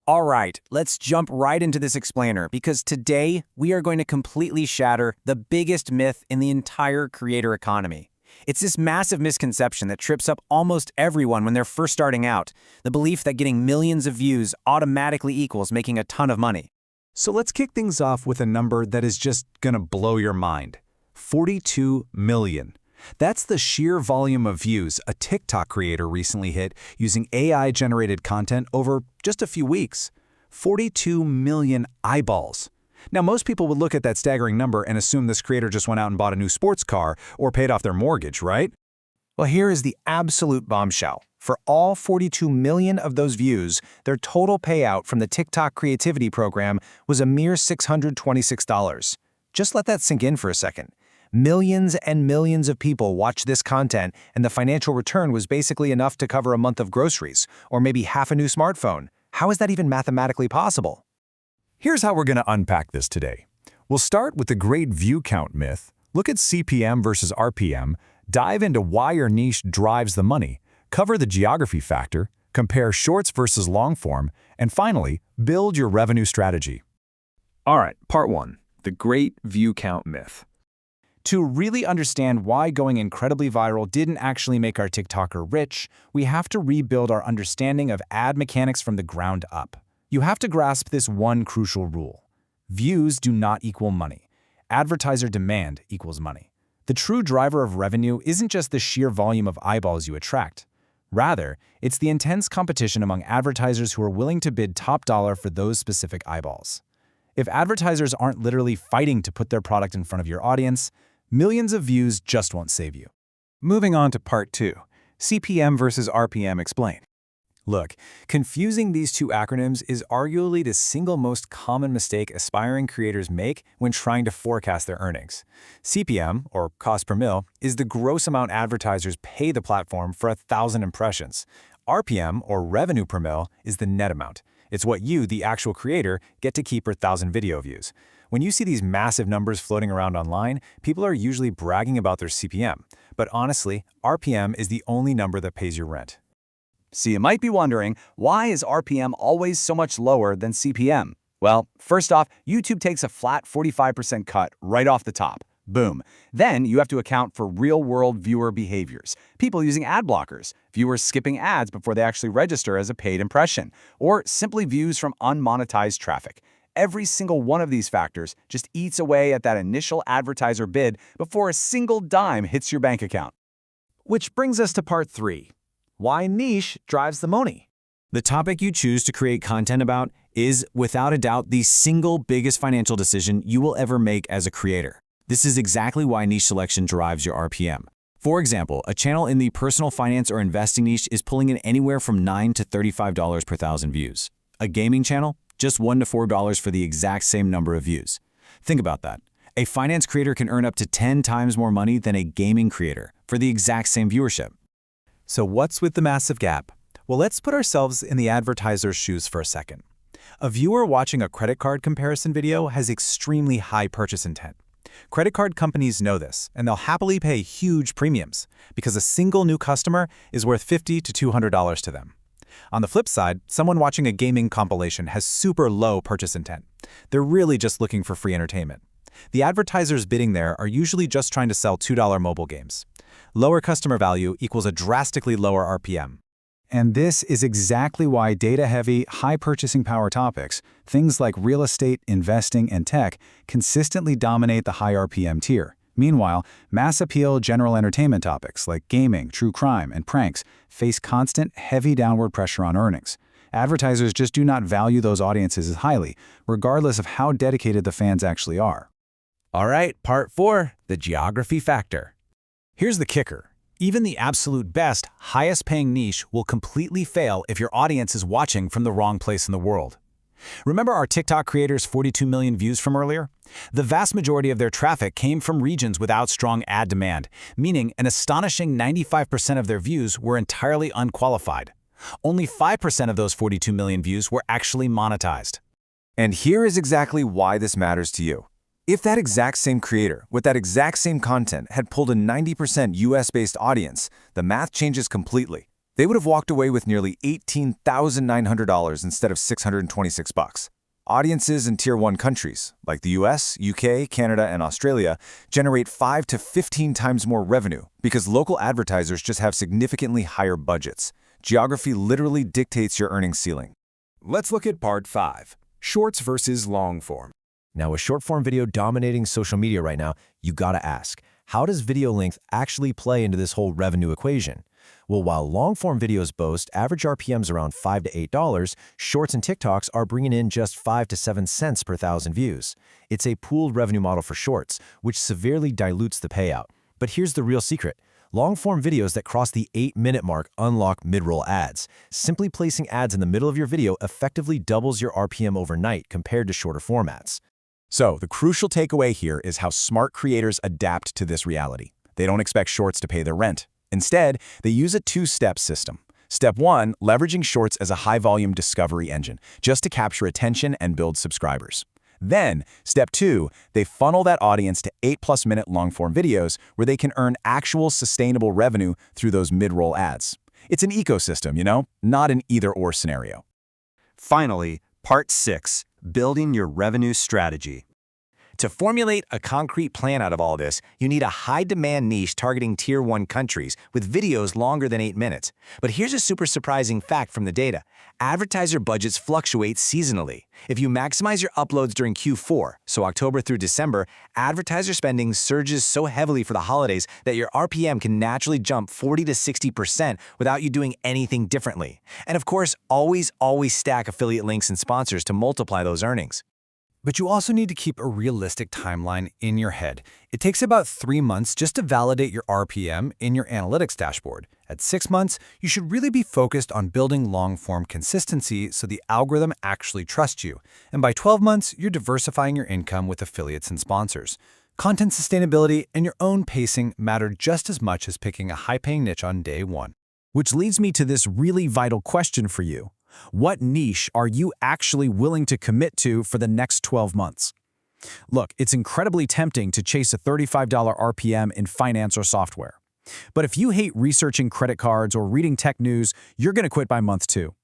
All right, let's jump right into this explainer because today we are going to completely shatter the biggest myth in the entire creator economy. It's this massive misconception that trips up almost everyone when they're first starting out, the belief that getting millions of views automatically equals making a ton of money. So let's kick things off with a number that is just gonna blow your mind. 42 million. That's the sheer volume of views a TikTok creator recently hit using AI-generated content over just a few weeks. 42 million eyeballs. Now, most people would look at that staggering number and assume this creator just went out and bought a new sports car or paid off their mortgage, right? Well, here is the absolute bombshell. For all 42 million of those views, their total payout from the TikTok creativity program was a mere $626. Just let that sink in for a second. Millions and millions of people watched this content, and the financial return was basically enough to cover a month of groceries, or maybe half a new smartphone. How is that even mathematically possible? Here's how we're going to unpack this today. We'll start with the great view count myth, look at CPM versus RPM, dive into why your niche drives the money, cover the geography factor, compare shorts versus long form, and finally, build your revenue strategy. All right, part one, the great view count myth. To really understand why going incredibly viral didn't actually make our TikToker rich, we have to rebuild our understanding of ad mechanics from the ground up. You have to grasp this one crucial rule. Views do not equal money. Advertiser demand equals money. The true driver of revenue isn't just the sheer volume of eyeballs you attract. Rather, it's the intense competition among advertisers who are willing to bid top dollar for those specific eyeballs. If advertisers aren't literally fighting to put their product in front of your audience, millions of views just won't save you. Moving on to part two, CPM versus RPM explained. Look, confusing these two acronyms is arguably the single most common mistake aspiring creators make when trying to forecast their earnings. CPM, or cost per mille, is the gross amount advertisers pay the platform for 1,000 impressions. RPM, or revenue per mille, is the net amount. It's what you, the actual creator, get to keep per 1,000 video views. When you see these massive numbers floating around online, people are usually bragging about their CPM. But honestly, RPM is the only number that pays your rent. So you might be wondering, why is RPM always so much lower than CPM? Well, first off, YouTube takes a flat 45% cut right off the top. Boom. Then you have to account for real-world viewer behaviors. People using ad blockers, viewers skipping ads before they actually register as a paid impression, or simply views from unmonetized traffic. Every single one of these factors just eats away at that initial advertiser bid before a single dime hits your bank account. Which brings us to part three. Why niche drives the money? The topic you choose to create content about is, without a doubt, the single biggest financial decision you will ever make as a creator. This is exactly why niche selection drives your RPM. For example, a channel in the personal finance or investing niche is pulling in anywhere from $9 to $35 per 1,000 views. A gaming channel? Just $1 to $4 for the exact same number of views. Think about that. A finance creator can earn up to 10 times more money than a gaming creator for the exact same viewership. So what's with the massive gap? Well, let's put ourselves in the advertiser's shoes for a second. A viewer watching a credit card comparison video has extremely high purchase intent. Credit card companies know this, and they'll happily pay huge premiums because a single new customer is worth $50 to $200 to them. On the flip side, someone watching a gaming compilation has super low purchase intent. They're really just looking for free entertainment. The advertisers bidding there are usually just trying to sell $2 mobile games. Lower customer value equals a drastically lower RPM. And this is exactly why data-heavy, high purchasing power topics, things like real estate, investing, and tech, consistently dominate the high RPM tier. Meanwhile, mass appeal general entertainment topics like gaming, true crime, and pranks face constant, heavy downward pressure on earnings. Advertisers just do not value those audiences as highly, regardless of how dedicated the fans actually are. All right, part four, the geography factor. Here's the kicker. Even the absolute best, highest-paying niche will completely fail if your audience is watching from the wrong place in the world. Remember our TikTok creators' 42 million views from earlier? The vast majority of their traffic came from regions without strong ad demand, meaning an astonishing 95% of their views were entirely unqualified. Only 5% of those 42 million views were actually monetized. And here is exactly why this matters to you. If that exact same creator with that exact same content had pulled a 90% US-based audience, the math changes completely. They would have walked away with nearly $18,900 instead of $626. Audiences in Tier 1 countries, like the US, UK, Canada, and Australia, generate 5 to 15 times more revenue because local advertisers just have significantly higher budgets. Geography literally dictates your earnings ceiling. Let's look at Part 5, Shorts versus Long Form. Now, with short-form video dominating social media right now, you gotta ask, how does video length actually play into this whole revenue equation? Well, while long-form videos boast average RPMs around $5 to $8, Shorts and TikToks are bringing in just 5 to 7 cents per thousand views. It's a pooled revenue model for Shorts, which severely dilutes the payout. But here's the real secret. Long-form videos that cross the 8-minute mark unlock mid-roll ads. Simply placing ads in the middle of your video effectively doubles your RPM overnight compared to shorter formats. So, the crucial takeaway here is how smart creators adapt to this reality. They don't expect Shorts to pay their rent. Instead, they use a two-step system. Step 1, leveraging Shorts as a high-volume discovery engine, just to capture attention and build subscribers. Then, Step 2, they funnel that audience to 8-plus-minute long-form videos where they can earn actual sustainable revenue through those mid-roll ads. It's an ecosystem, not an either-or scenario. Finally, Part 6, Building Your Revenue Strategy. To formulate a concrete plan out of all this, you need a high-demand niche targeting Tier 1 countries with videos longer than 8 minutes. But here's a super surprising fact from the data. Advertiser budgets fluctuate seasonally. If you maximize your uploads during Q4, so October through December, advertiser spending surges so heavily for the holidays that your RPM can naturally jump 40 to 60% without you doing anything differently. And of course, always stack affiliate links and sponsors to multiply those earnings. But you also need to keep a realistic timeline in your head. It takes about 3 months just to validate your RPM in your analytics dashboard. At 6 months, you should really be focused on building long-form consistency so the algorithm actually trusts you. And by 12 months, you're diversifying your income with affiliates and sponsors. Content sustainability and your own pacing matter just as much as picking a high-paying niche on day 1. Which leads me to this really vital question for you. What niche are you actually willing to commit to for the next 12 months? Look, it's incredibly tempting to chase a $35 RPM in finance or software. But if you hate researching credit cards or reading tech news, you're going to quit by month 2.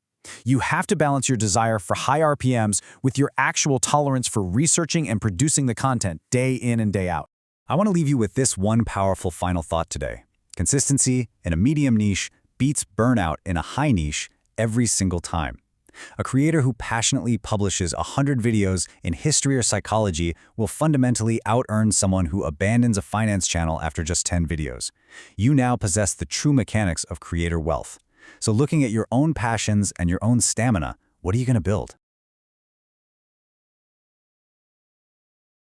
You have to balance your desire for high RPMs with your actual tolerance for researching and producing the content day in and day out. I want to leave you with this one powerful final thought today. Consistency in a medium niche beats burnout in a high niche every single time. A creator who passionately publishes 100 videos in history or psychology will fundamentally out-earn someone who abandons a finance channel after just 10 videos. You now possess the true mechanics of creator wealth. So looking at your own passions and your own stamina, what are you going to build?